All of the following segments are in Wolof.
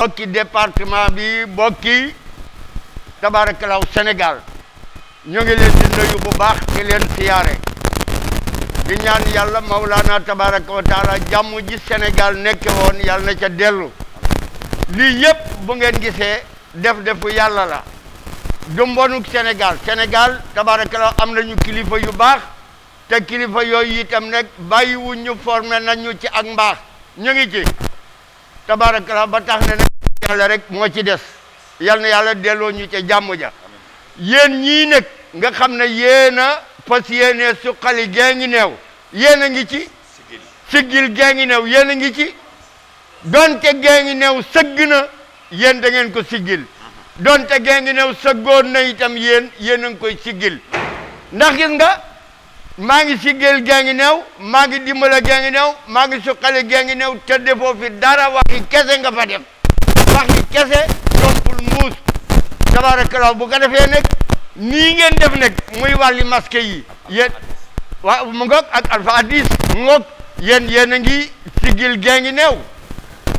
bokki département bi bokki tabarakallah Sénégal ñu ngi leen di nuyu bu baax di leen siyaare di ñaan yàlla Mawlana tabaraka wa taala jàmm ji Sénégal nekke woon yàlla na ca dellu lii yëpp bu ngeen gisee def-defu yàlla la du mbonuk Sénégal tabarakallah am nañu kilifa yu baax te kilifa yooyu itam nag bàyyiwuñ ñu formé nañu ci ak mbaax ñu ngi ci tabarakallah ba tax na nag yàlla rek moo ci des yal na yàlla delloo ñu ca jàmm ja yéen ñii nag nga xam ne yéen a fas yéene suqali gee ngi neew yéen a ngi ci siggil gee ngi neew yéen a ngi ci donte gee ngi neew sëgg na yéen da ngeen ko siggil donte gee ngi neew sëggoon na itam yéen a ngi koy siggil ndax gis nga maa ngi siggil gee ngi neew maa ngi dimbale gee ngi neew maa ngi suqali gee ngi neew te defoo fi dara waxi kese nga fa def waxi kese toppul muus tabarakallah bu ko defee nag nii ngeen def nag muy wàlli masque yi yéen waaw mu ngoog ak alpha hadis mu ngoog yéen a ngi siggil gee ngi neew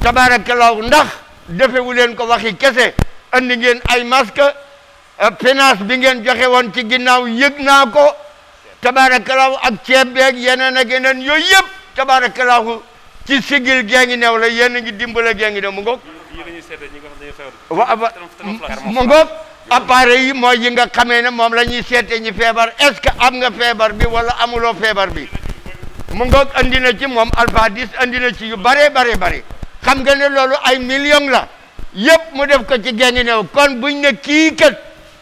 tabarakallah ndax defewu leen ko waxi kese andi ngeen ay masque finance bi ngeen joxe woon ci ginnaaw yëg naa ko tabarakallah ak ceeb beeg yeneen ak yeneen yooyu yëpp tabarakallah ci siggil gee ngi neew la yéen a ngi dimbale gee ngi neew mu ngoog mu ngoog appareil yi mooy yi nga xamee ne moom la ñuy seete ñi feebar est-ce que am nga feebar bi wala amuloo feebar bi mu ngoog andi na ci moom alpha 10 andi na ci yu bare xam nga ne loolu ay millions la yëpp mu def ko ci gee ngi neew kon buñ ne kii kat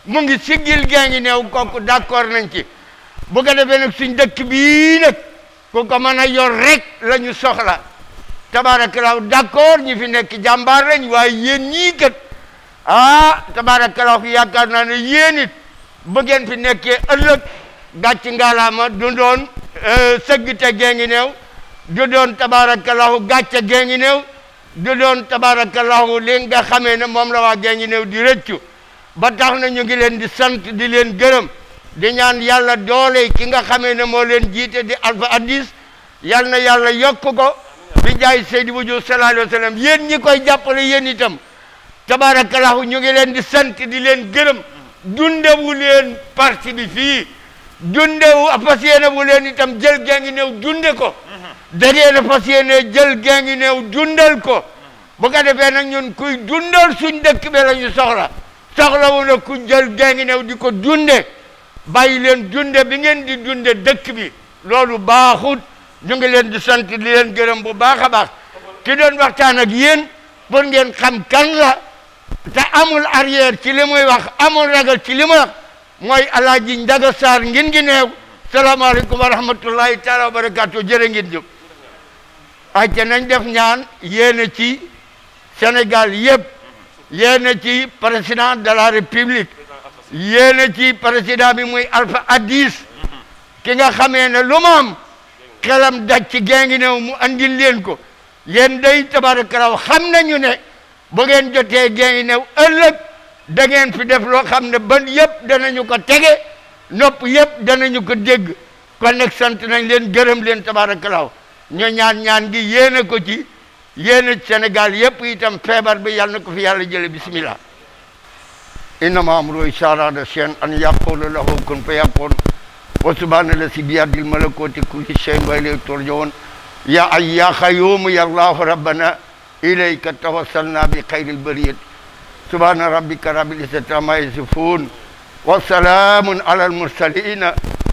mu ngi siggil gee ngi neew kooku d'accord nañ ci bu ko defee nag suñ dëkk bii nag ku ko mën a yor rek la ñu soxla tabarakallah d'accord ñi fi nekk jàmbaar lañ waaye yéen ñii kat tabarakallah yaakaar naa ne yéen it bu ngeen fi nekkee ëllëg gàcc ngalaama du doon sëgg te gee ngi neew du doon tabarakallah gàcce gee ngi neew du doon tabarakallah li nga xamee ne moom la waa gee ngi neew di rëccu ba tax na ñu ngi leen di sant di leen gërëm di ñaan yàlla doole ki nga xamee ne moo leen jiite di alpha hadis yal na yàlla yokk ko bi jaay Seydi Wujud sallallahu alayhi wa sallam yéen ñi koy jàppale yéen itam tabarakallahu ñu ngi leen di sant di leen gërëm dundewu leen parti bi fii dundewu fas yéene wu leen itam jël gee ngi neew dunde ko da ngeen a fas yéene jël gee ngi neew dundal ko bu ko defee nag ñun kuy dundal suñ dëkk bi la ñu soxlawu na ku jël gee ngi neew di ko dunde bàyyi leen dunde bi ngeen di dunde dëkk bi loolu baaxut ñu ngi leen di sant di leen gërëm bu baax a baax ki doon waxtaan ak yéen pour ngeen xam kan la te amul arrière ci li muy wax amul ragal ci li muy wax mooy Alaaji Njaga Saar ngin ngi neew salaamaaleykum wa rahmatullahi taala wa barakatuh jërë ngeen jëf acca nañ def ñaan yéena ci Sénégal yëpp yéena ci président de la république yéena ci président bi muy alpha hadis ki nga xamee ne lu ma am xelam daj ci gee ngi neew mu andil leen ko yéen day tabarakallah xam nañu ne bu ngeen jotee gee ngi neew ëllëg da ngeen fi def loo xam ne ban yëpp danañu ko tege nopp yëpp danañu ko dégg kon nag sant nañ leen gërëm leen tabarakallah ñu ñaan gi yéene ko ci yéene Sénégal yëpp itam feebar bi yàlla na ko fi yàlla jële bismillah innama amruhu iza arada shay'an an yaqula lahu kun fayakun wa subhanallazi biyadil malakuti kulli shay'in wa ilayhi turja'un ya hayyu ya qayyum ya Allah rabbana ilayka tawassalna bi khairil bariyat subhana rabbika rabbil izzati amma yasifun wa salamun alal mursalin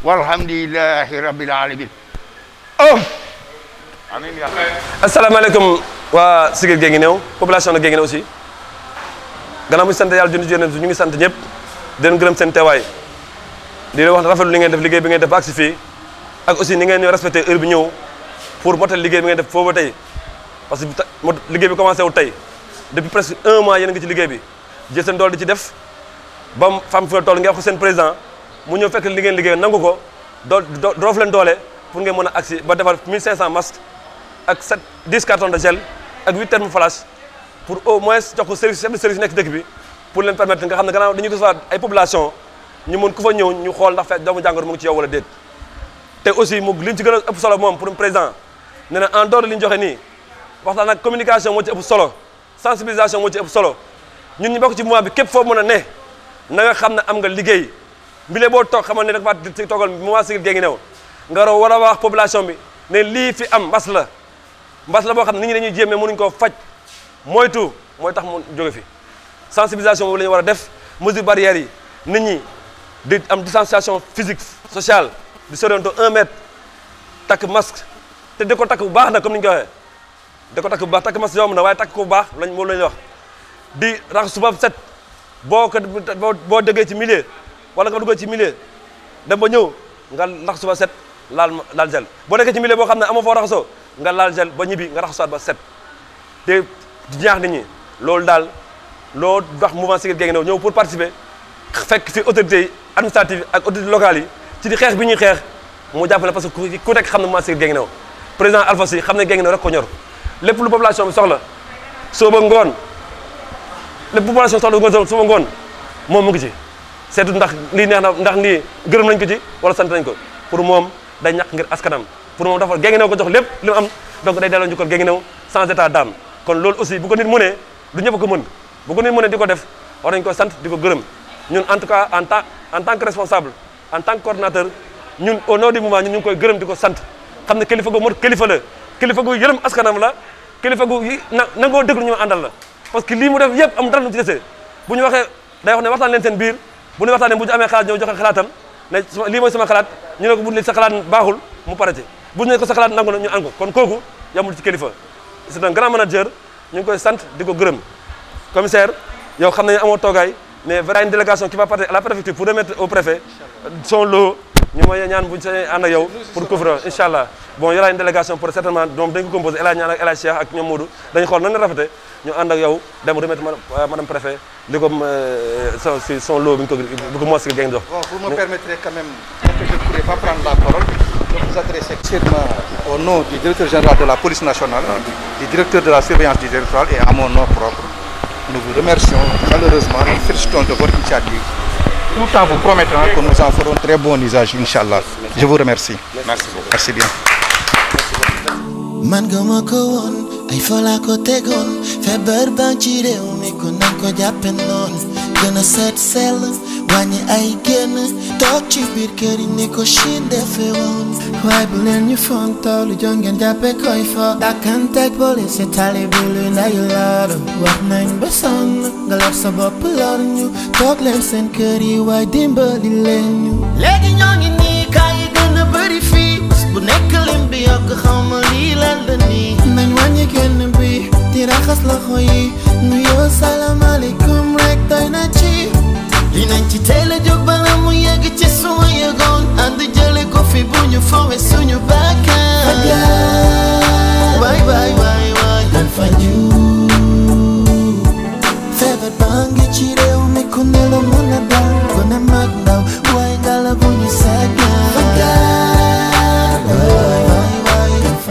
walhamdulillahi rabbil alamin amin ya asalaamaaleykum waa Siggil gee ngi neew population na gee ngi neew aussi gannaaw mu sant yàlla junni ci ñu ngi sant ñëpp di leen gërëm seen teewaay di leen wax rafetlu li ngeen def liggéey bi ngeen def ba agsi fii ak aussi ni ngeen ñëw respecté heure bi ñëw pour motal liggéey bi ngeen def foofu ba tey parce que liggéey bi commencé wu tey depuis presque 1 mois yéen a ngi ci liggéey bi jël seen dool di ci def ba mu fam fu toll ngeen wax ko seen président mu ñëw fekk li ngeen liggéey nangu ko doofu leen doole pour ngeen mën a agsi ba defar 1500 masques ak 10 cartons de gel ak 8 thermoflash pour au moins jox ko service chef de service nekk dëkk bi pour leen permettre nga xam ne gannaaw dañuy recevoir ay population ñu mën ku fa ñëw ñu xool ndax doomu jàngoro mu ngi ci yow wala déet te aussi mu li ñu ci gën a ëpp solo moom pour président nee na en dehors de li ñu joxe nii waxtaan ak communication moo ci ëpp solo sensibilisation moo ci ëpp solo ñun ñu bokk ci mouvement bi képp foo mën a ne na nga xam ne am nga liggéey mbile boo toog xamal ne da nga faa ci toogal mouvement Siggil Guinguinéo nga war a wax population bi ne lii fi am mbas la boo xam ne nit ñi dañuy jéem mais mënuñ koo faj moytu mooy tax mu jóge fi sensibilisation boobu la ñu war a def mesure barrières yi nit ñi di am distanciation physique sociale di sorento 1 mètre takk masque te di ko takk bu baax nag comme ni ñu ko waxee di ko takk bu baax takk masque yomb na waaye takk ko bu baax moom la ñuy wax di raxas suba set boo déggee ci milieu wala nga duggee ci milieu dem ba ñëw nga raxas suba set laal gel boo nekkee ci milieu boo xam ne amoo foo raxasoo nga laal gel ba ñibbi nga raxasuwaat ba set te ñaax nit ñi loolu daal loo wax mouvement Siggil Guinguinéo ñëw pour participer fekk fi autorités yi administratives yi ak autorités locales yi ci di xeex bi ñuy xeex mu jàppale parce que ku nekk xam ne mouvement Siggil Guinguinéo président Alpha Sy xam ne Guinguinéo rek ko ñor lépp lu population bi soxla suba ngoon lépp population soxla suba ngoon moom mu ngi ci seetu ndax lii neex na ndax lii gërëm nañ ko ci wala sant nañ ko pour moom day ñàkk ngir askanam pour moom dafa Guinguinéo ko jox lépp li mu am donc day delloo njukkal Guinguinéo sans état d'âme kon loolu aussi bu ko nit mënee du ñëpp ko mën bu ko nit mënee di ko def war nañ ko sant di ko gërëm ñun en tout cas en tant que responsable en tant que coordinateur ñun au nom du mouvement ñun ñu ngi koy gërëm di ko sant xam ne kilifa gu mot kilifa la kilifa gu yërëm askanam la kilifa gu nangoo déglu ñu àndal la parce que lii mu def yëpp am dara lu ci desee bu ñu waxee day wax ne waxtaan leen seen biir bu ñu waxtaanee bu ñu amee xalaat ñëw joxe xalaatam ne lii mooy sama xalaat ñu ne ko bu li sa xalaat baaxul mu pare ci bu ñu ne ko sa xalaat nangu na ñu ànd ko kon kooku yamul ci kilifa c'est un grand manager ñu ngi koy sant di ko gërëm commissaire yow xam nañu amoo toogaay mais vraiment une délégation qui va partir à la préfecture pour remettre au préfet son lot ñu mooy ñaan buñu sañee ànd ak yow pour couvrir incha allah bon y aura une délégation pour certainement donc dañ ko composé El Hadj Niane ak El Hadj Cheikh ak ñoom Modou dañu xool nan la rafete ñu ànd ak yow dem remettre madame préfet li ko son lot bi ñu ko Siggil Guinguinéo jox. Bon, vous me permettrez quand même que je ne pourrais pas prendre la parole de vous adresser seulement au nom du directeur général de la police nationale, du directeur de la surveillance du territoire et à mon nom propre. Nous vous remercions chaleureusement et félicitons de votre initiative, tout en vous promettant que nous en ferons très bon usage, Inch'Allah. Je vous remercie. Merci beaucoup. Merci bien. Man gëma ko woon ay fola ko tegoon feebar baa ci réew mi ko nañ ko jàppe noonu gën a seet sell wàññi ay génn toog ci biir kër yi ni ko Chine defe woon waaye bu leen ñu fontoo lu jongeen jàppe koy fo dàkkanteeg police yi tali bi luy ndayu laaru wax nañ ba sonn nga lor sa bopp lor ñu toog leen seen kër yi waaye dimbali leen ñu léegi ñoo ngi nii kaa yi gën a bëri fii bu nekk lim bi yokk xawma lii lan la nii nañ wàññi génn bi di raxas loxo yi nuyoo salaamaaleykum rek doy na ci li nañ ci teel a jóg bala mu yegg ci suma yëgoon ànd jële ko fi bu ñu fowe suñu bakkan waay waay waay waay nan faju feebar baa ngi ci réew mi ku ne la mën a dal ku ne mag ndaw waaye ngala bu ñu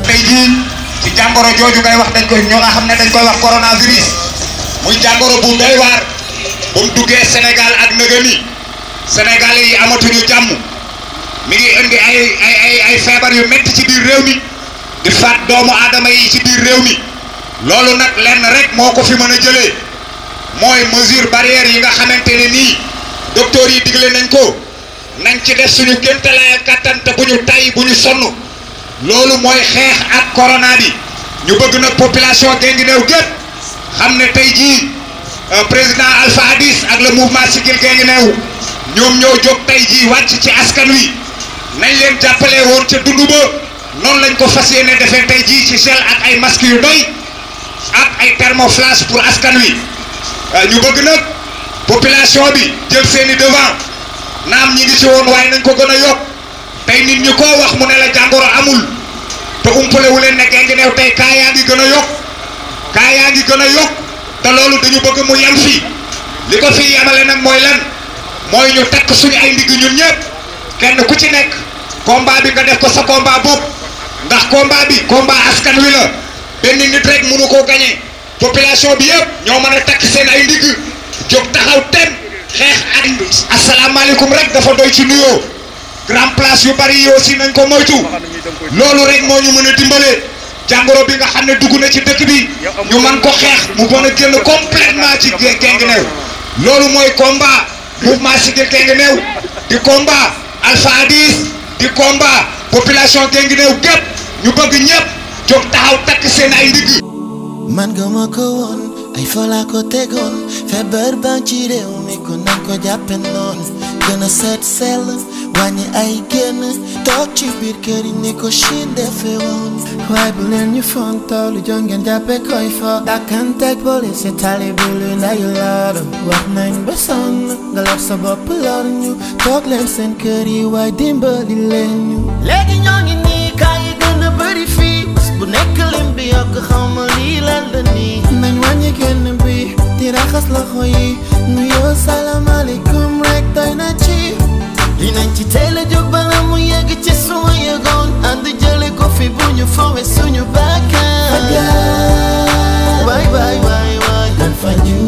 tey jii ci jàngoro jooju ngay wax dañ koy ñoo nga xam ne dañ koy wax coronavirus muy jàngoro bu doy waar bu mu duggee Sénégal ak nëgëni Sénégalais yi amatuñu jàmm mi ngi indi ay feebar yu métti ci biir réew mi di faat doomu aadama yi ci biir réew mi loolu nag lenn rek moo ko fi mën a jëlee mooy mesure barrière yi nga xamante ne nii docteur yi digle nañ ko nañ ci def suñu kéemtalaay kattan te bu ñu tay bu ñu sonn loolu mooy xeex ak corona bi ñu bëgg nag population Guinguinéo gépp xam ne tey jii président Alpha Hadis ak le mouvement Siggil Guinguinéo ñoom ñoo jóg tey jii wàcc ci askan wi nañ leen jàppale woon ca dundu ba noonu lañ ko fas yéene defee tey jii ci gel ak ay masques yu doy ak ay thermoflash pour askan wi ñu bëgg nag population bi jël seeni devant naam ñi ngi ci woon waaye nañ ko gën a yokk tey nit ñi koo wax mu ne la jàngoro amul te umpale wu leen ne Guinguinéo tey kaa yaa ngi gën a yokk kaa yaa ngi gën a yokk te loolu dañu bëgg mu yem fii li ko fii yemale nag mooy lan mooy ñu takk suñu ay ndigg ñun ñëpp kenn ku ci nekk combat bi nga def ko sa combat bopp ndax combat bi combat askan wi la benn nit rek mënu koo gagné population bi yëpp ñoo mën a takk seen ay ndigg jóg taxaw tem xeex ak asalaamaaleykum rek dafa doy ci nuyoo grand place yu bari yi aussi nañ ko moytu loolu rek moo ñu mën a dimbale jàngoro bi nga xam ne dugg na ci dëkk bi ñu mën ko xeex mu mën a génn complètement ci Guinguinéo loolu mooy combat mouvement Siggil Guinguinéo di combat Alpha Hadis di combat population Guinguinéo gépp ñu bëgg ñëpp jóg taxaw takk seen ay ndigg. man gëma ko woon ay fola ko tegoon feebar baa ci réew mi ko nan ko jàppe noon gën a seet sell wàññi ay génn toog ci biir kër yi ni ko Chine defe woon waaye bu leen ñu fonto lu jon ngeen jàppe koy fo dàkkanteeg police tali bi lu ndayu lor wax nañ ba sonn nga lor sa bopp lor ñu toog leen seen kër yi waaye dimbali leen ñu léegi ñoo ngi nii kaa yi gën a bëri fii bu nekk lim bi yokk xawma lii lan la nii nañ wàññi génn bi di raxas loxo yi nuyoo salaamaaleykum rek doy na ci li nañ ci teel a jóg bala mu yegg ci suma yëgoon ànd jële ko fi bu ñu fowe suñu bakkan waay waay waay waay dan faju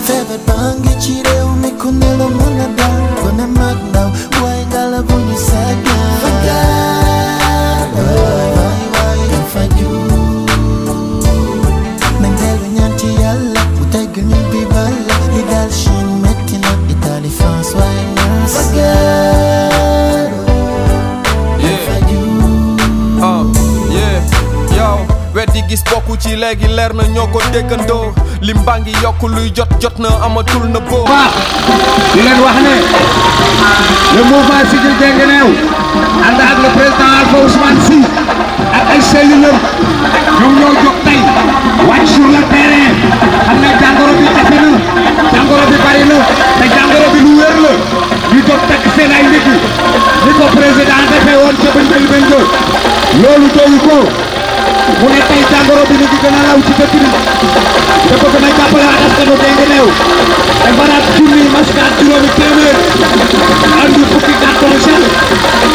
feebar baa ngi ci réew mi ku ne la mën a dal ku ne mag ndaw waaye ngala bu ñu saggan waay waay waay dan faju nañ dellu ñaan ci yàlla bu tegg ñu bi bala li dal Chine metti na Italie France waaye nurse weddi gis bokku ci léegi leer na ñoo ko déggandoo lim baa ngi yokk luy jot na amatul na boo baax di leen wax ne le mouvement Siggil Guinguinéo ànd ak le président Alpha Ousmane Sy ak ay cellules ñoom ñoo jóg tey wàcc sur le terrain xam ne jàngoro bi jafe na jàngoro bi bari na te jàngoro bi lu wér la ñu jóg takk seen ay ndigg ni ko président defee woon ca bëñ loolu doyu ko mu ne tey jàngoro bi ñu ngi gën a law ci dëkk bi te bëgg na jàppale ak askanu Guinguinéo defaraat junni masque ak juróomi téeméer andi fukki carton gel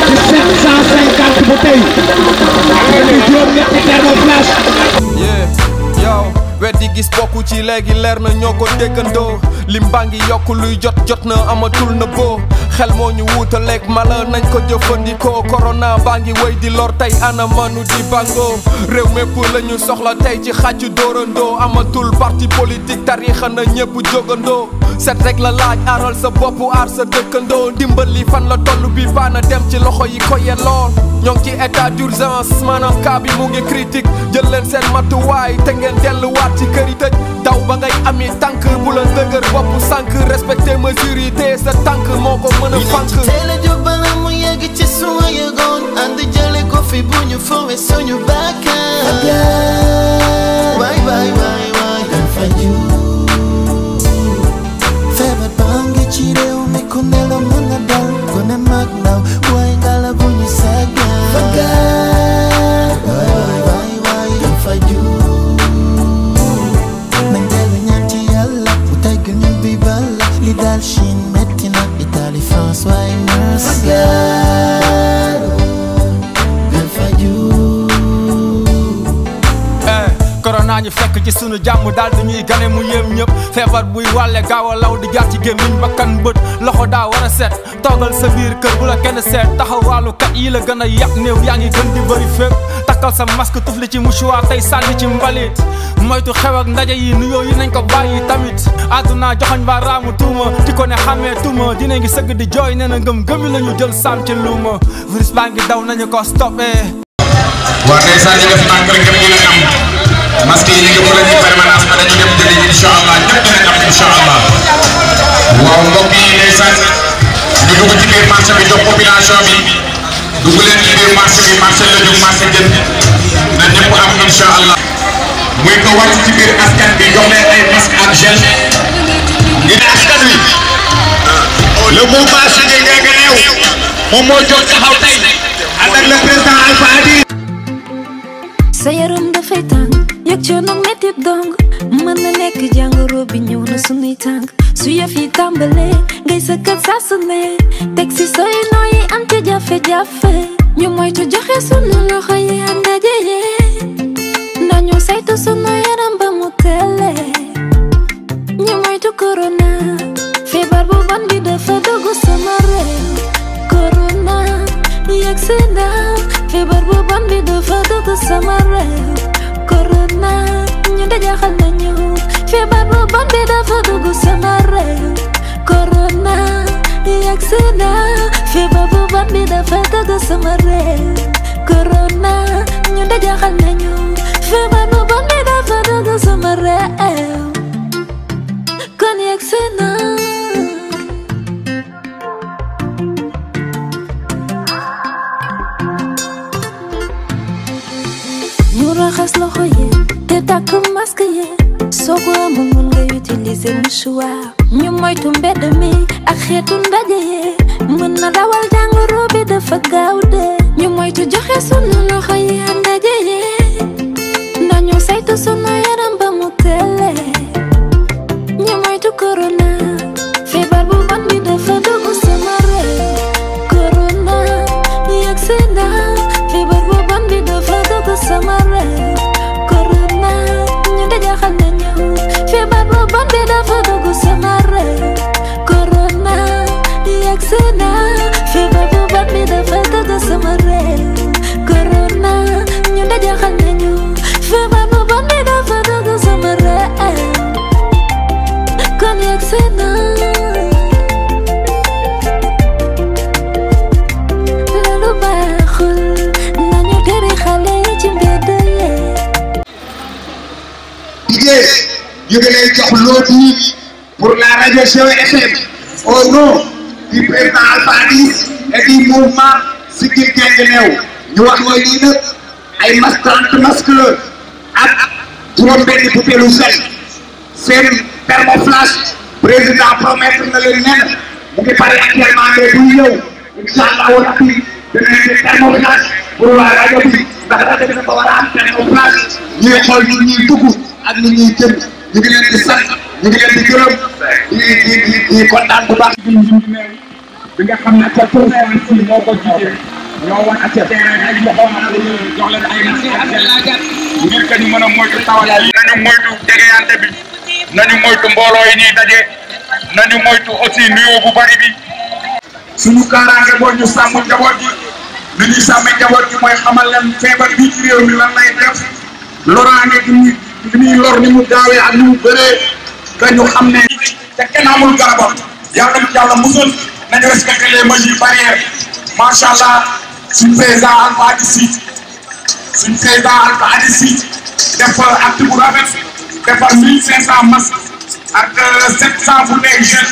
ci 750 bouteilles andi juróom-ñetti thermoflash. yow weddi gis bokku ci léegi leer na ñoo ko déggandoo lim baa ngi yokk luy jot na amatul na boo xel moo ñu wuutaleeg mala nañ ko jëfandikoo corona baa ngi wéy di lor tey ana manu di bango réew mépp la ñu soxla tey ci xàcc dóorandoo amatul parti politique tariixa na ñëpp jógandoo set rek la laaj aaral sa bopp aar sa dëkkandoo ndimbali fan la toll bi baana dem ci loxo yi ko yellool ñoo ngi ci état d'urgence maanaam cas bi mu ngi critique jël leen seen matuwaay te ngeen delluwaat ci kër yi tëj daw ba ngay ami tànk bu la dëgër bopp sànk respecté mesures yi te sa tànk moo ko mën a fànk teel a jóg bala mu yegg ci suma yëgoon ànd jële ko fi bu ñu fowe suñu bakkan waay waay waay waay dan faju feebar baa ngi ci réew mi ku ne la mën a dal ku ne mag ndaw waaye ngala bu ñu saggan waay waay waay dan faju nañ dellu ñaan ci yàlla bu tegg ñu bi bala li dal Chine metti na Italie France waaye nurse dan faju corona ñu fekk ci sunu jàmm daal dañuy gane mu yéem ñëpp feebar buy wàlle gaaw a law di jaar ci gémmiñ bakkan bët loxo daa war a set toogal sa biir kër bu la kenn seet taxawaalu kat yi la gën a yàq néew yaa ngi gën di bëri fépp takkal sa masque tufli ci mouchoir tey sànni ci mbalit moytu xew ak ndaje yi nuyoo yi nañ ko bàyyi tamit àdduna joxoñ ba raamu tuuma ti ko ne xamee tuuma dina ngi sëgg di jooy nee na ngëm-ngëmi la ñu jël saam ci luuma virus baa ngi daw nañu ko stoppé waa ndeysaan ñu def nag rek ñu leen am masque yi ñu ngi mën a permanence ba dañu dem jëli incha allah ñëpp dinañ am incha allah waaw mbokk yi ndeysaan ñu dugg ci biir marché bi jox population bi dugg leen ci biir marché bi marché la jóg marché jënd na ñëpp am incha allah muy ko wàcc ci biir askan bi jox leen ay masque ak gel ñu ne askan wi le mouvement Siggil Guinguinéo moom moo jóg taxaw tey ànd ak le président Alpha Hadis sa yaram dafay tàng yëg coono métti dong mën na nekk jàngoro bi ñëw na sunuy tànk su yëf yi tàmbalee ngay sëkkat saa su ne teg si sooy nooyi am ci jafe-jafe ñu moytu joxe sunu loxo yi ak ndaje yi nañu saytu sunu yaram ba mu tele ñu moytu corona feebar bu bon bi dafa dugg sama réew corona yegg si na feebar bu bon bi dafa dugg sama réew corona ñu de jaaxal nañu feebar bu bon bi dafa dugg sama réew corona yegsi na feebar bu bon bi dafa dugg sama réew corona ñu de jaaxal nañu feebar bu bon bi dafa dugg sama réew kon yegsi na ñu raxas loxo yi te takk masque yi soo ko amul mën nga utiliser mouchoir ñu moytu mbedd mi ak xeetu ndaje yi mën na dawal jàngoro bi dafa gaaw de ñu moytu joxe sunu loxo yi ak ndaje yi nañu saytu sunu yaram ba mu tele ñu moytu corona feebar bu bon bi dafa dugg sama réew corona yegsi na feebar bu bon bi dafa dugg sama réew corona ñu de jaaxal nañu feebar bu bon bi dafa dugg sama réew corona yegsi na feebar bu bon bi dafa dugg sama réew corona ñu de jaaxal nañu feebar bu bon bi dafa dugg sama réew kon yegsi na loolu baaxul nañu tere xale yi ci mbedd yi liggéey ñu ngi lay jox loolu pour la radio Show FM au nom du président Alpha Addis et du mouvement Siggil Guinguinéo ñu wax mooy lii nag ay masque 30 masque la ak juróom-benni butéelu gel seen thermoflash président promettre na leen nen mu ngi pare actuellement mais buy ñëw incha allahu rabbi dinañ leen thermoflash pour waa rajo bi ndax rajo bi dafa war a am thermoflash ñuy xool nit ñuy dugg ak nit ñuy jënd ñu ngi leen di sant ñu ngi leen di gërëm di kontaan bu baax. bi nga xam ne ca tournée si moo ko jiite ñoo wan ak terrain ay loxo jox leen ay masque ngir que ñu mën a moytu tawal yi. nañu moytu jegeyante bi nañu moytu mbooloo yi ñuy daje nañu moytu aussi nuyoo bu bari bi. suñu kaaraange mooy ñu sàmm njaboot gi li ñuy sàmm njaboot gi mooy xamal leen feebar bi ci réew mi lan lay def loraange gi li muy lor ni mu gaawee ak ni mu bëree dañu xam ne te kenn amul garabam yàlla na yàlla musal nañu respecté les mesures barrières macha allah suñu président Alpha Addis def acte bu rafet defar 1500 masques ak 700 bouteilles gel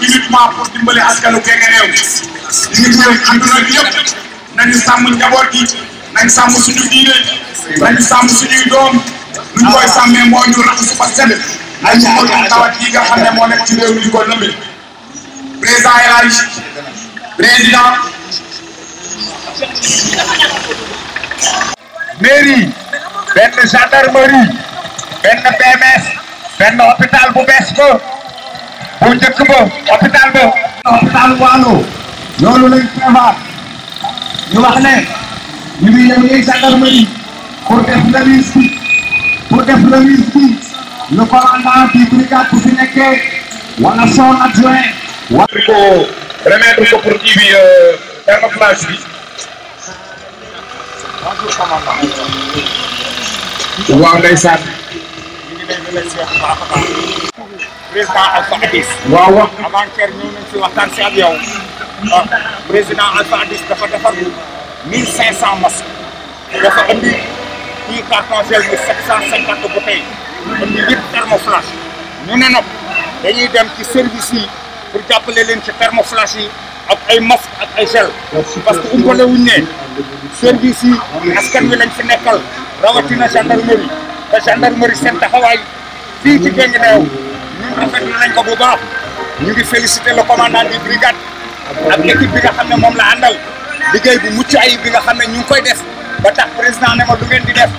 uniquement pour dimbali askanu Guinguinéo ñu ngi ñëw àdduna bi yëpp nañu sàmm njaboot gi nañu sàmm suñu diine nañu sàmm suñuy doom lu ñu koy sàmmee moo ñu raxasu ba set ay ñu moytu tawat yi nga xam ne moo nekk ci réew mi di ko lëmbe président El Hadj président mairie benn gendarmerie benn PMS benn hôpital bu bees ba bu njëkk ba hôpital Waalo loolu lañ prévoir ñu wax ne ñu ngi yëngu gendarmerie pour def remise bi le commandant du brigade bu fi nekkee wala son adjoint war ko remettre ko pour kii bi thermoflash bi. waaw ndeysaan président Alpha Addis. waaw wax avant-hier ñëw nañ fi waxtaan si ak yow président Alpha Addis dafa defar 1500 masques dafa andi kii carton gel bi 750 bouteilles andi yëpp thermoflash ñu ne nag dañuy dem ci service yi pour jàppale leen ci thermoflash yi ak ay masques ak ay gel parce que umpale wuñ ne service yi askan wi lañ fi nekkal rawatina gendarmerie te gendarmerie seen taxawaay fii ci Guinguinéo ñun rafetlu nañ ko bu baax ñu ngi féliciter le commandant du brigade ak équipe bi nga xam ne moom la àndal liggéey bu mucc ayib bi nga xam ne ñu ngi koy def ba tax président ne ma lu ngeen di def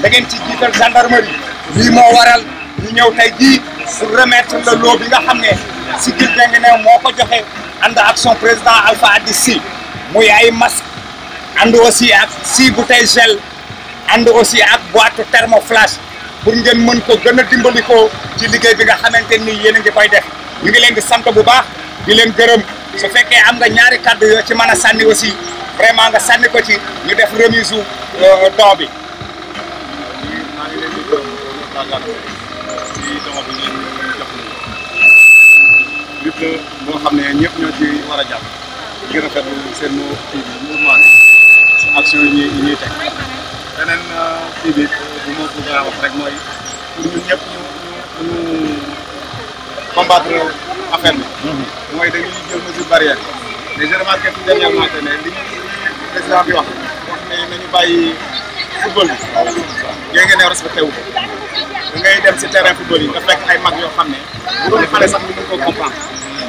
da ngeen ci jiital gendarmerie lii moo waral ñu ñëw tey jii pour remettre le lot bi nga xam ne Siggil Guinguinéo moo ko joxe ànd ak son président Alpha Addis Sy muy ay masque ànd aussi ak 6 bouteilles gel ànd aussi ak boîte thermoflash pour ngeen mën ko gën a dimbali ko ci liggéey bi nga xamante ni yéen a ngi koy def ñu ngi leen di sant bu baax di leen gërëm su fekkee am nga ñaari kàddu yoo ci mën a sànni aussi vraiment nga sànni ko ci ñu def remise u don bi. maa ngi leen di gërëm ci don bi ngeen jox nit boo xam ne ñëpp ñoo ci war a jàpp di rafetlu seen kii bi mouvement bi si action yi ñuy teg beneen kii bi bu ma bëgg a wax rek mooy pour ñun ñëpp ñu combattre affaire bi. mooy dañuy jël mesure barrière mais j'ai remarqué tout dernièrement que ne li président bi wax ne nañu bàyyi football bi ngeen ne respecté wu ko da ngay dem si terrain football yi nga fekk ay mag yoo xam ne bu doon xale sax ñu mën koo comprendre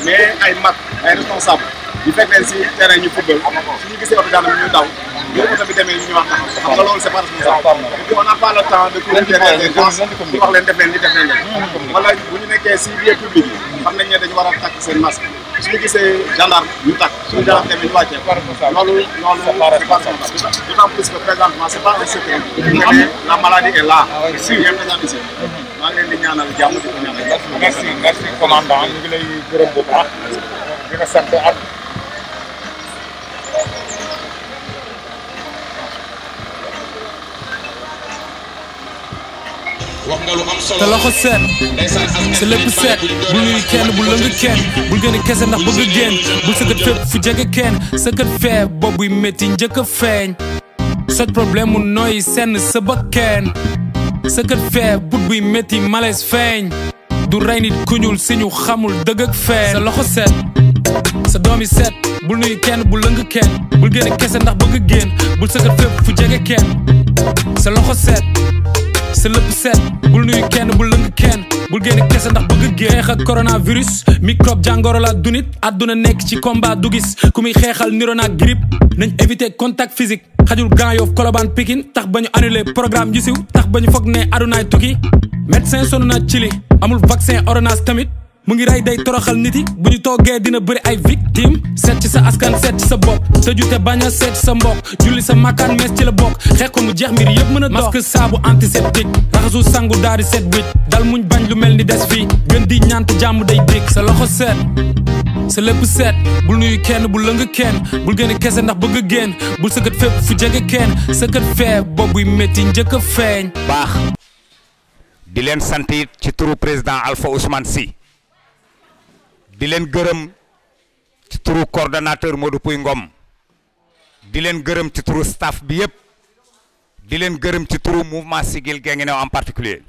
mais ay mag ay responsable ñu fekk leen si terrain ñu football suñu gisee oto daanaka ñu daw bu oto bi demee ñu ñëwaat taxaw xam nga loolu c'est pas responsable et puis on n'a pas le temps de courir derrière les gens di wax leen def leen li def leen leen wala bu ñu nekkee si lieu public yi xam nañ ne dañu war a takk seen masque suñu gisee gendarme ñu takk suñu gendarme tamit ñu wàccee loolu c'est pas responsable d'autant plus que présentement c'est pas un secret la maladie est là si bien présent ici maa ngi leen di ñaanal jàmm di ko ñaanal merci commandant ñu ngi lay gërëm bu baax di nga sant ak wax nga lu am solo te loxo seet sa lépp seet bul nuyu kenn bul lëng kenn bul gën a kese ndax bëgg génn bul sëkkat fépp fu jege kenn sëkkat fee boobuy métti njëkk a feeñ soj problème mu nooy senn sa bakkeen sëkkat fee but buy métti malaise feeñ du rey nit ku ñuul si ñu xamul dëgg ak feeñ sa loxo seet sa doom yi seet bul nuyu kenn bul lëng kenn bul gën a kese ndax bëgg génn bul sëkkat fépp fu jege kenn sa loxo seet sa lépp set bul nuyu kenn bul lëng kenn bul génn kese ndax bëgg génn xeex ak coronavirus microbe jàngoro la du nit àdduna nekk ci combat du gis ku muy xeexal niro naag grippe nañ éviter contact physique xajul Grand Yoff Colobane Pikine tax ba ñu annulé programme yu siw tax ba ñu foog ne adunaay tukki médecin sonn na ci li amul vaccin ordonnance tamit mu ngi rey day toroxal nit yi bu ñu toogee dina bëri ay victime seet ci sa askan seet ci sa bopp tëju te bañ a seet ci sa mbokk julli sa makkaan mees ci la bokk xeex ko mu jeex mbir yëpp mën a dox masque saabu antiseptique raxasu sangu daal di set wicc dal muñ bañ lu mel ni des fii gën di ñaant jàmm day dégg sa loxo seet sa lépp seet bul nuyu kenn bul lëng kenn bul gën a kese ndax bëgg génn bul sëkkat fépp fu jege kenn sëkkat fee boobuy métti njëkk a feeñ baax di leen sant it ci turu président Alpha Ousmane Sy di leen gërëm ci turu coordonnateur Modou Pouy Ngom di leen gërëm ci turu staff bi yëpp di leen gërëm ci turu mouvement Siggil Guinguinéo en particulier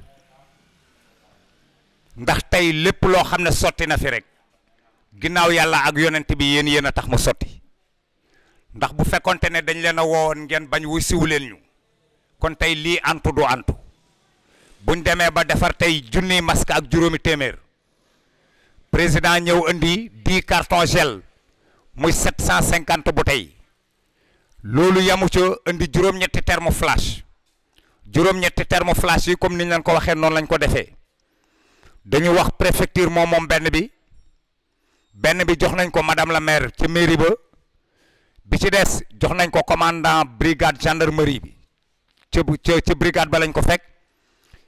ndax tey lépp loo xam ne sotti na fi rek ginnaaw yàlla ak yonent bi yéen a tax mu sotti ndax bu fekkonte ne dañ leen a woowoon ngeen bañ wuy siwu leen ñu kon tey lii antu du antu buñ demee ba defar tey junniy masque ak juróomi téeméer président ñëw indi 10 cartons gel muy 750 bouteilles loolu yamu ca indi juróom-ñetti thermoflash juróom-ñetti thermoflash yi comme niñ leen ko waxee noonu lañ ko defee dañu wax préfecture moom benn bi jox nañ ko madame la maire ci mairie bi ci des jox nañ ko commandant brigade gendarmerie bi ci brigade ba lañ ko fekk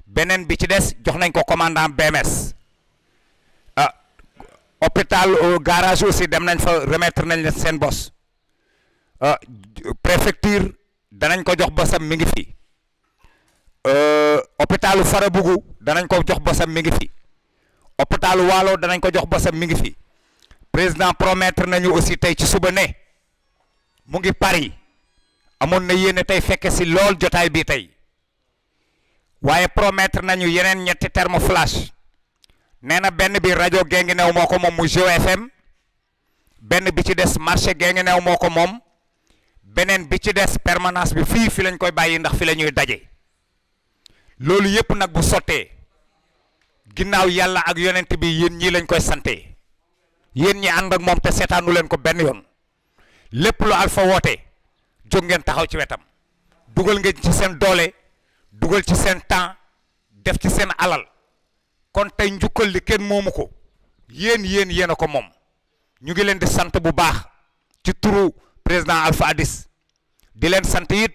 beneen bi ci des jox nañ ko commandant BMS hôpital garage aussi dem nañ fa remettre nañ leen seen bos préfecture danañ ko jox bosam mi ngi fi hôpitalu Farabougou danañ ko jox bosam mi ngi fi hôpitalu Waalo danañ ko jox bosam mi ngi fi président promettre nañu aussi tey ci suba ne mu ngi Paris amoon na yéene tey fekke si lool jotaay bi tey waaye promettre nañu yeneen ñetti thermoflash nee na benn bi rajo Guinguinéo moo ko moom mu Geo FM benn bi ci des marché Guinguinéo moo ko moom beneen bi ci des permanence bi fi lañ koy bàyyi ndax fi la ñuy daje loolu yëpp nag bu sottee ginnaaw yàlla ak yonent bi yéen ñii lañ koy sante yéen ñi ànd ak moom te seetaanu leen ko benn yoon lépp lu Alpha woote jóg ngeen taxaw ci wetam dugal ngeen ci seen doole dugal ci seen temps def ci seen alal kon tey njukkal li kenn moomu ko yéen a ko moom ñu ngi leen di sant bu baax ci turu président Alpha Addis di leen sant it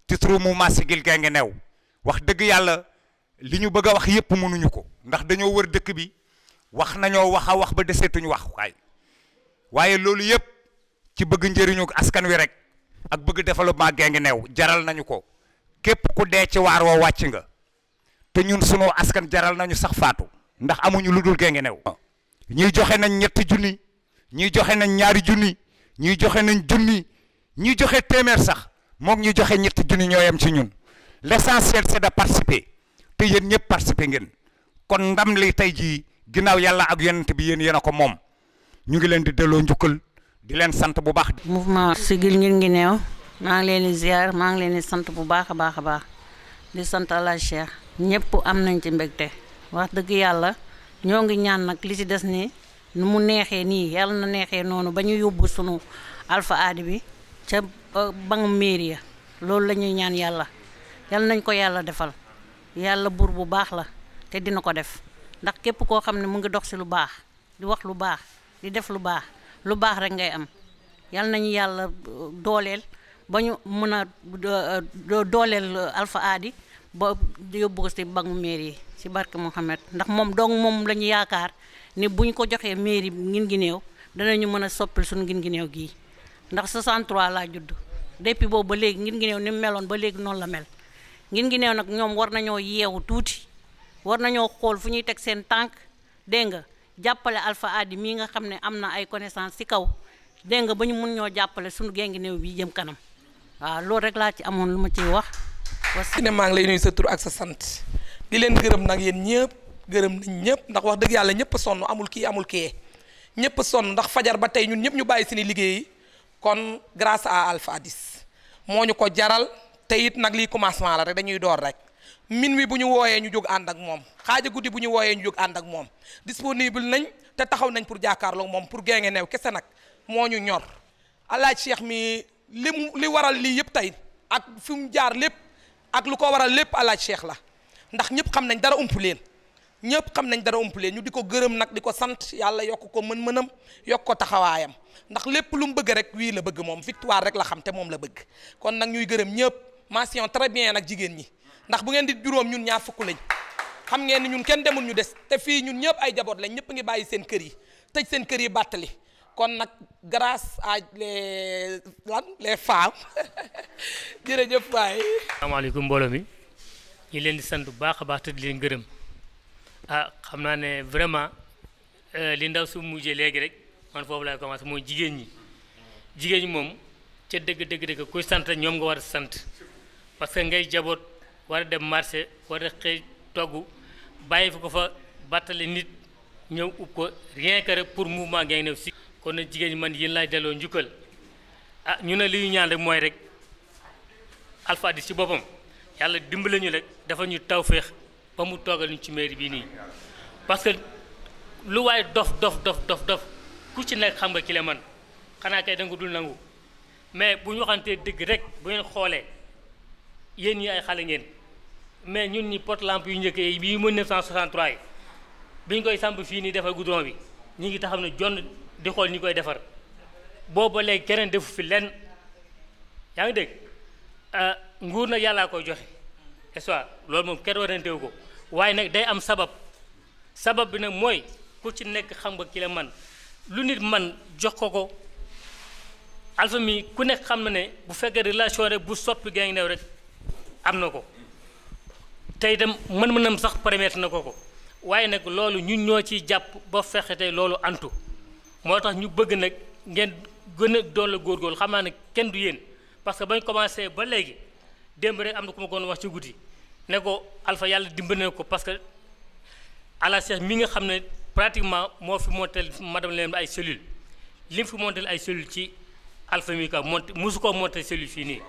ci turu mouvement Siggil Guinguinéo wax dëgg yàlla li ñu bëgg a wax yépp mënuñu ko ndax dañoo wër dëkk bi wax nañoo wax a wax ba deseetuñu wax waaye loolu yépp ci bëgg njëriñu askan wi rek ak bëgg développement Guinguinéo jaral nañu ko képp ku dee ci waar woo wàcc nga te ñun sunu askan jaral nañu sax faatu ndax amuñu lu dul Guinguinéo ñuy joxe nañ 3 junni ñuy joxe nañ 2 junni ñuy joxe nañ junni ñuy joxe téeméer sax moom ñuy joxe 3 junni ñoo yem ci ñun l'essentiel c'est de participer te yéen ñëpp participer ngeen kon ndam li tey jii ginnaaw yàlla ak yonent bi yéen a ko moom ñu ngi leen di delloo njukkal di leen sant bu baax. mouvement Siggil Guinguinéo maa ngi leen di ziar maa ngi leen di sant bu baax a baax di sant Allah Cheikh ñëpp am nañ ci mbégte wax dëgg yàlla ñoo ngi ñaan nag li ci des nii nu mu neexee nii yàlla na neexee noonu ba ñu yóbbu sunu Alpha Ady bi ca bangu mairie loolu la ñuy ñaan yàlla nañ ko yàlla defal yàlla buur bu baax la te dina ko def ndax képp koo xam ne mu ngi dox ci lu baax di wax lu baax di def lu baax rek ngay am yàlla nañu yàlla dooleel ba ñu mën a dooleel Alpha Ady ba yóbbu ko ci bangu mairie ci barke Mouhamed ndax moom la ñu yaakaar ni buñ ko joxee mairie Guinguinéo danañu mën a soppil suñu Guinguinéo gii ndax 63 laa judd depuis boobu ba léegi Guinguinéo ni mu meloon ba léegi noonu la mel Guinguinéo nag ñoom war nañoo yeewu tuuti war nañoo xool fu ñuy teg seen tànk dégg nga jàppale Alpha Ady mii nga xam ne am na ay connaissance ci kaw dégg nga ba ñu mun ñoo jàppale suñu Guinguinéo bi jëm kanam waaw loolu rek laa ci amoon lu ma ciy wax. ne maa ngi lay nuyu sa tur ak sa sant di leen gërëm nag yéen ñëpp gërëm nañ ñëpp ndax wax dëgg yàlla ñëpp a sonn amul kii amul kii ñëpp a sonn ndax fajar ba tey ñun ñëpp ñu bàyyi seeni liggéey kon grâce à Alpha Ady moo ñu ko jaral te it nag lii commencement la rek dañuy door rek min wi bu ñu wooyee ñu jóg ànd ak moom xaaja guddi bu ñu wooyee ñu jóg ànd ak moom disponible nañ te taxaw nañ pour jàkkaarloo moom pour Guinguinéo kese nag moo ñu ñor alaaj Cheikh mi li waral lii yëpp tey ak fi mu jaar lépp ak lu ko waral lépp alaaj Cheikh la ndax ñëpp xam nañ dara ump leen ñu di ko gërëm nag di ko sant yàlla yokk ko mën-mënam yokk ko taxawaayam ndax lépp lu mu bëgg rek wii la bëgg moom victoire rek la xam te moom la bëgg kon nag ñuy gërëm ñëpp mention très bien nag jigéen ñi ndax bu ngeen di juróom ñun ñaar fukk lañ xam ngeen ni ñun kenn demul ñu des te fii ñun ñëpp ay jaboot lañ ñëpp ngi bàyyi seen kër yi tëj seen kër yi bàttali kon nag grâce à les femmes jërëjëf waay. asalaamaaleykum mbooloo mi ñu leen di sant bu baax a baax te di leen gërëm xam naa ne vraiment li ndaw su mujjee léegi rek man foofu laay commencé mooy jigéen ñi moom ca dëgg kuy sant ñoom nga war a sant parce que ngay jaboot war a dem marché war a xëy togg bàyyi fi ko fa bàttale nit ñëw ub ko rien que rek pour mouvement Guinguinéo si kon nag jigéen ñi man yéen laay delloo njukkal ñu ne li ñu ñaan rek mooy rek Alpha Ady ci boppam yàlla dimbale ñu rek dafa ñu tawféex ba mu toogal ñu ci mairie bii nii parce que lu waaye dof ku ci nekk xam nga ki la man xanaa kay da nga dul nangu mais bu ñu waxantee dëgg rek bu ngeen xoolee yéen ñi ay xale ngeen mais ñun ñi porte lampe yu njëkk yi bii 1963 yi bi ñu koy samp fii nii defar goudron bi ñu ngi taxaw ne jonn di xool ñi koy defar boobu ba léegi keneen defu fi lenn yaa ngi dégg nguur nag yàllaa koy joxe est-ce loolu moom kenn warantewu ko waaye nag day am sabab bi nag mooy ku ci nekk xam nga ki la man lu nit man jox ko Alpha mi ku nekk xam na ne bu fekkee relation rek bu soppi Guinguinéo rek am na ko tey itam mën-mënam sax permettre na ko waaye nag loolu ñun ñoo ciy jàpp ba fexe tey loolu antu moo tax ñu bëgg nag ngeen gën a doon la góorgóorlu xam naa ne kenn du yéen parce que bañ commencé ba léegi démb rek am na ku ma koon wax ci guddi ne ko Alpha yàlla dimbali na ko parce que ala Cheikh mi nga xam ne pratiquement moo fi montel madame leen ay cellule li mu fi montel ay cellule ci Alpha mi ka monté mosu koo monté cellule fii nii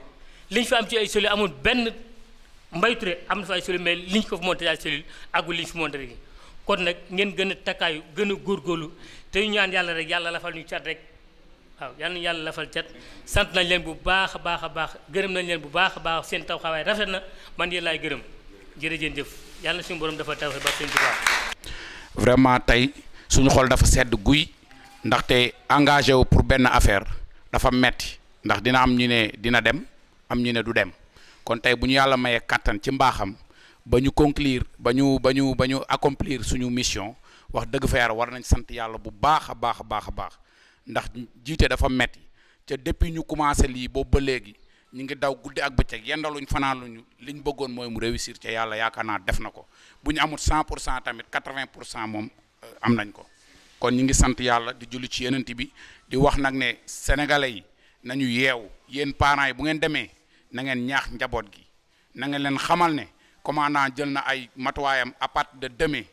li ñu fi am ci ay cellule amul benn Mbaye Touré am na fi ay cellule mais li ñu ko fi monté ay cellule agul li ñu fi monté rek kon nag ngeen gën a takkaayu gën a góorgóorlu te ñu ñaan yàlla rek yàlla lafal ñu cat rek waaw yal na yàlla lafal cat sant nañ leen bu baax a baax gërëm nañ leen bu baax a baax seen taw xawaay rafet na man yéen laay gërëm jërëjëf yàlla na suñu borom dafa taw ba seen vraiment tey suñu xol dafa sedd guy ndaxte engagé wu pour benn affaire dafa metti ndax dina am ñu ne dina dem am ñu ne du dem kon tey bu ñu yàlla mayee kattan ci mbaaxam ba ñu conclure ba ñu accomplir suñu mission wax dëgg fa yàlla war nañ sant yàlla bu baax a baax ndax jiite dafa metti ca depuis ñu commencé lii boobu ba léegi ñu ngi daw guddi ak bëccëg yendaluñ fanaaluñu liñ bëggoon mooy mu réussir ca yàlla yaakaar naa def na ko bu ñu amul 100% tamit 80% moom am nañ ko kon ñu ngi sant yàlla di julli ci yenent bi di wax nag ne sénégalais yi nañu yeewu yéen parents yi bu ngeen demee na ngeen ñaax njaboot gi na ngeen leen xamal ne commandant jël na ay matuwaayam à partir de demain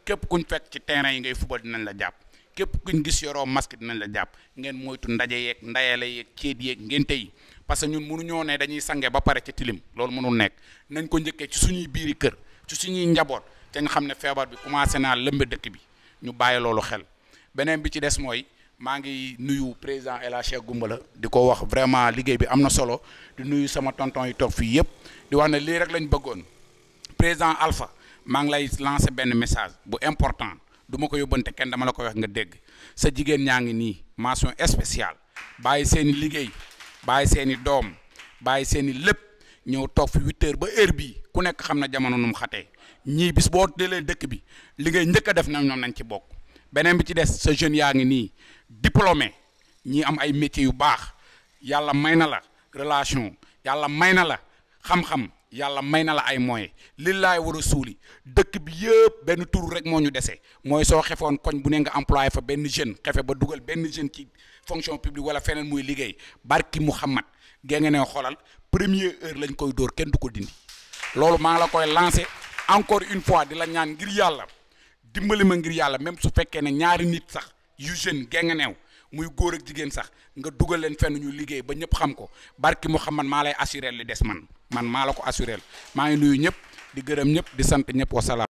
képp kuñ fekk ci terrain yi ngay fubal dinañ la jàpp képp kuñ gis yoroo masque dinañ la jàpp ngeen moytu ndaje yeeg ndayale yeeg ceet yeeg ngénte yi parce que ñun mënuñoo ne dañuy sange ba pare ci tilim loolu mënul nekk nañ ko njëkkee ci suñuy biiri kër ci suñuy njaboot te nga xam ne feebar bi commencé naa lëmbe dëkk bi ñu bàyyi loolu xel beneen bi ci des mooy maa ngi nuyu président El Hadj Cheikh Goumbala di ko wax vraiment liggéey bi am na solo di nuyu sama tonton yi toog fii yëpp di wax ne lii rek lañ bëggoon président Alpha maa ngi lay lancer benn message bu important du ma ko yóbbante kenn dama la koy wax nga dégg sa jigéen ñaa ngi nii mention spéciale bàyyi seen i liggéey bàyyi seen i doom bàyyi seen i lépp ñëw toog fi 8 heures ba heure bii ku nekk xam na jamono nu mu xatee ñii bis boo delee dëkk bi li ngay njëkk a def na ñoom nañ ci bokk beneen bi ci des sa jeune yaa ngi nii diplômé ñii am ay métiers yu baax yàlla may na la relation yàlla may na la xam-xam yàlla may na la ay moyens li laay war a suuli dëkk bi yëpp benn tur rek moo ñu dese mooy soo xefoon koñ bu ne nga employé fa benn jeune xefe ba dugal benn jeune ci fonction publique wala feneen muy liggéey barki Muhammad gée nga ne xoolal première heure lañ koy dóor kenn du ko dindi loolu maa ngi la koy lancé encore une fois di la ñaan ngir yàlla dimbali ma ngir yàlla même su fekkee ne ñaari nit sax yu jeune gée nga neew muy góor ak jigéen sax nga dugal leen fenn ñu liggéey ba ñëpp xam ko barki Muhammad maa lay assuré li des man maa la ko assuré maa ngi nuyu ñëpp di gërëm ñëpp di sant ñëpp wasalaam